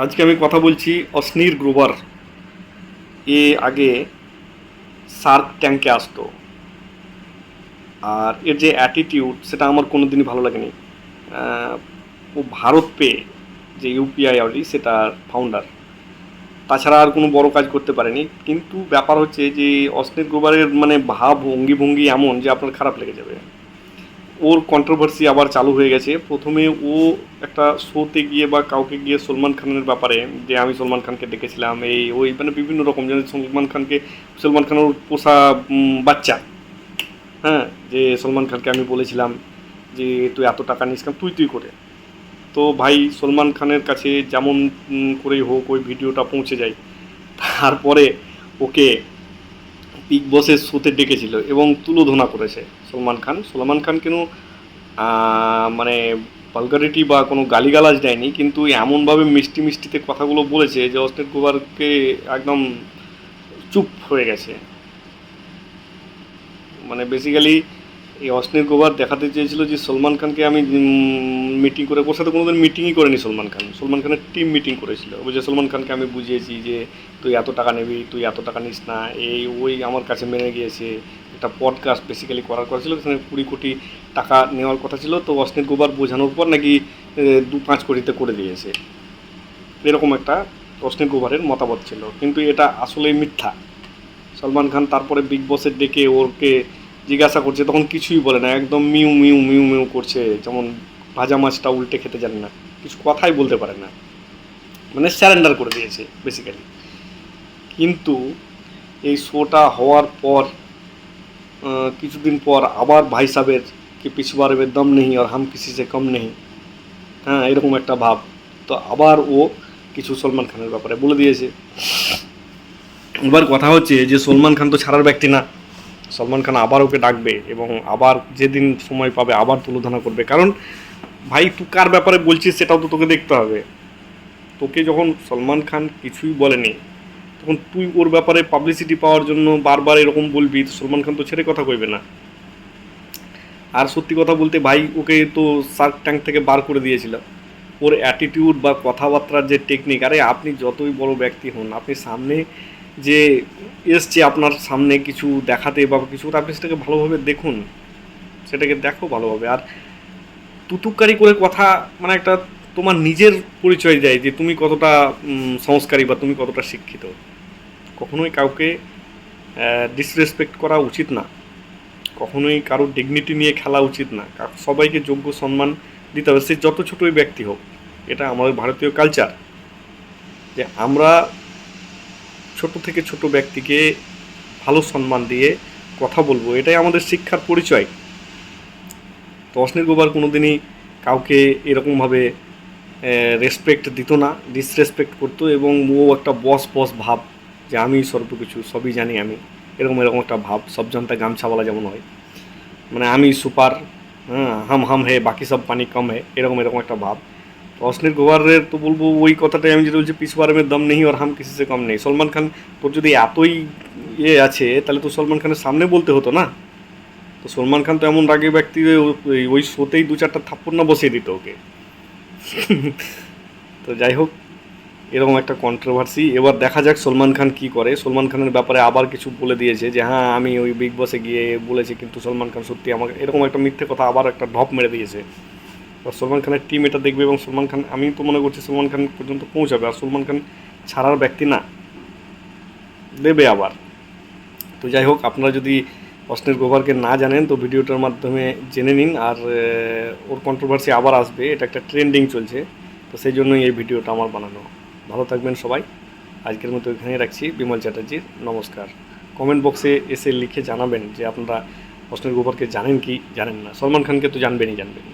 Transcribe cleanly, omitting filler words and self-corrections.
আজকে আমি কথা বলছি অশ্নির গ্রোভার। এ আগে শার্ক ট্যাঙ্কে আসতো, আর এর যে অ্যাটিটিউড সেটা আমার কোনো দিনই ভালো লাগেনি। আহ, ও ভারত পে যে ইউপিআই আইডি সেটার ফাউন্ডার, তাছাড়া আর কোনো বড় কাজ করতে পারেনি। কিন্তু ব্যাপার হচ্ছে যে অশ্নির গ্রোভারের মানে ভাব ভঙ্গি ভঙ্গি এমন যে আপনার খারাপ লেগে যাবে। ওর কন্ট্রোভার্সি আবার চালু হয়ে গেছে। প্রথমে ও একটা শোতে গিয়ে বা কাউকে গিয়ে সলমান খানের ব্যাপারে, যে আমি সলমান খানকে ডেকেছিলাম এই ওই মানে বিভিন্ন রকম, যেন সলমান খানের পোষা বাচ্চা। হ্যাঁ, যে সলমান খানকে আমি বলেছিলাম যে তুই এত টাকা নিস কেন, তুই তুই করে। তো ভাই সলমান খানের কাছে যেমন করেই হোক ওই ভিডিওটা পৌঁছে যায়। তারপরে ওকে বিগ বসের শোতে ডেকেছিল এবং তুলোধনা করেছে সলমান খান কেন মানে ভালগারিটি বা কোনো গালিগালাজ দেয়নি, কিন্তু এমনভাবে মিষ্টি মিষ্টিতে কথাগুলো বলেছে যে অস্ট্রেল কুমারকে একদম চুপ হয়ে গেছে। মানে বেসিক্যালি এই অশ্লীল গোবার দেখাতে চেয়েছিল যে সলমান খানকে আমি মিটিং করে, ওর সাথে কোনোদিন মিটিংই করেনি সলমান খানের টিম মিটিং করেছিল। ওই যে সলমান খানকে আমি বুঝিয়েছি যে তুই এত টাকা নিবি, তুই এত টাকা নিস না, এই ওই আমার কাছে মেনে গিয়েছে। একটা পডকাস্ট বেসিক্যালি করার কথা ছিল, সেখানে 20 কোটি টাকা নেওয়ার কথা ছিল, তো অশ্লীল গোবার বোঝানোর পর নাকি 2-5 কোটিতে করে দিয়েছে। এরকম একটা অশ্লীল গোবারের মতামত ছিল, কিন্তু এটা আসলেই মিথ্যা। সলমান খান তারপরে বিগ বসের ডেকে ওরকে জিজ্ঞাসা করছে, তখন কিছুই বলে না, একদম মিউ মিউ মিউ মিউ করছে, যেমন ভাজা মাছটা উল্টে খেতে জানে না, কিছু কথাই বলতে পারে না, মানে স্যারেন্ডার করে দিয়েছে বেসিক্যালি। কিন্তু এই শোটা হওয়ার পর কিছুদিন পর আবার ভাই সাহেবের কি পিছবার দম নেই আর হাম কিসি সে কম নেই, হ্যাঁ এরকম একটা ভাব। তো আবার ও কিছু সলমান খানের ব্যাপারে বলে দিয়েছে। এবার কথা হচ্ছে যে সলমান খান তো ছাড়ার ব্যক্তি না। সলমান খান আবার ওকে ডাকবে এবং আবার যেদিন সময় পাবে আবার তুলোধনা করবে, কারণ ভাই তুই কার ব্যাপারে বলছিস সেটাও তো তোকে দেখতে হবে। তোকে যখন সলমান খান কিছুই বলেনি, তখন তুই ওর ব্যাপারে পাবলিসিটি পাওয়ার জন্য বারবার এরকম বলবি, তো সলমান খান তো ছেড়ে কথা কইবে না। আর সত্যি কথা বলতে ভাই ওকে তো শার্ক ট্যাঙ্ক থেকে বার করে দিয়েছিল। ওর অ্যাটিটিউড বা কথাবার্তার যে টেকনিক, আরে আপনি যতই বড় ব্যক্তি হন, আপনি সামনে যে এসছে আপনার সামনে কিছু দেখাতে বা কিছু, আপনি সেটাকে ভালোভাবে দেখুন, সেটাকে দেখো ভালোভাবে। আর তুতুকারি করে কথা মানে একটা তোমার নিজের পরিচয় দেয় যে তুমি কতটা সংস্কারী বা তুমি কতটা শিক্ষিত। কখনোই কাউকে ডিসরেসপেক্ট করা উচিত না, কখনোই কারোর ডিগনিটি নিয়ে খেলা উচিত না। সবাইকে যোগ্য সম্মান দিতে হবে, সে যত ছোটোই ব্যক্তি হোক। এটা আমাদের ভারতীয় কালচার যে আমরা ছোট থেকে ছোট ব্যক্তিকে ভালো সম্মান দিয়ে কথা বলবো, এটাই আমাদের শিক্ষার পরিচয়। তো অশ্লীল গোবার কোনো দিনই কাউকে এরকমভাবে রেসপেক্ট দিত না, ডিসরেসপেক্ট করতো, এবং ও একটা বস বস ভাব যে আমি সর্বকিছু সবই জানি আমি, এরকম এরকম একটা ভাব, সব জানতা গামছাওয়ালা যেমন হয়, মানে আমি সুপার, হ্যাঁ হাম হাম হে বাকি সব পানি কম হে, এরকম এরকম একটা ভাব। তো অশ্লীল গোবরের তো বলবো ওই কথাটাই আমি যেটা বলছি, পিছুয়ারে মে দম নেই আর হাম কিসি সে কম নেই। সলমান খান তোর যদি এতই ইয়ে আছে তাহলে তো সলমান খানের সামনে বলতে হতো না। তো সলমান খান তো এমন রাগী ব্যক্তি যে ওই শোতেই 2-4টা থাপ্পড় না বসিয়ে দিত ওকে। তো যাই হোক, এরকম একটা কন্ট্রোভার্সি। এবার দেখা যাক সলমান খান কি করে। সলমান খানের ব্যাপারে আবার কিছু বলে দিয়েছে যে হ্যাঁ আমি ওই বিগ বসে গিয়ে বলেছি, কিন্তু সলমান খান সত্যি আমাকে, এরকম একটা মিথ্যে কথা আবার একটা ঢপ মেরে দিয়েছে। আর সলমান খানের টিম এটা দেখবে এবং সলমান খান, আমি তো মনে করছি সলমান খান পর্যন্ত পৌঁছাবে, আর সলমান খান ছাড়ার ব্যক্তি না, দেবে আবার। তো যাই হোক, আপনারা যদি অশ্লীল গোবরকে না জানেন তো ভিডিওটার মাধ্যমে জেনে নিন। আর ওর কন্ট্রোভার্সি আবার আসবে, এটা একটা ট্রেন্ডিং চলছে, তো সেই জন্যই এই ভিডিওটা আমার বানানো। ভালো থাকবেন সবাই, আজকের মতো এখানেই রাখছি। বিমল চ্যাটার্জির নমস্কার। কমেন্ট বক্সে এসে লিখে জানাবেন যে আপনারা অশ্লীল গোবরকে জানেন কি জানেন না, সলমান খানকে তো জানবেনই জানবেন।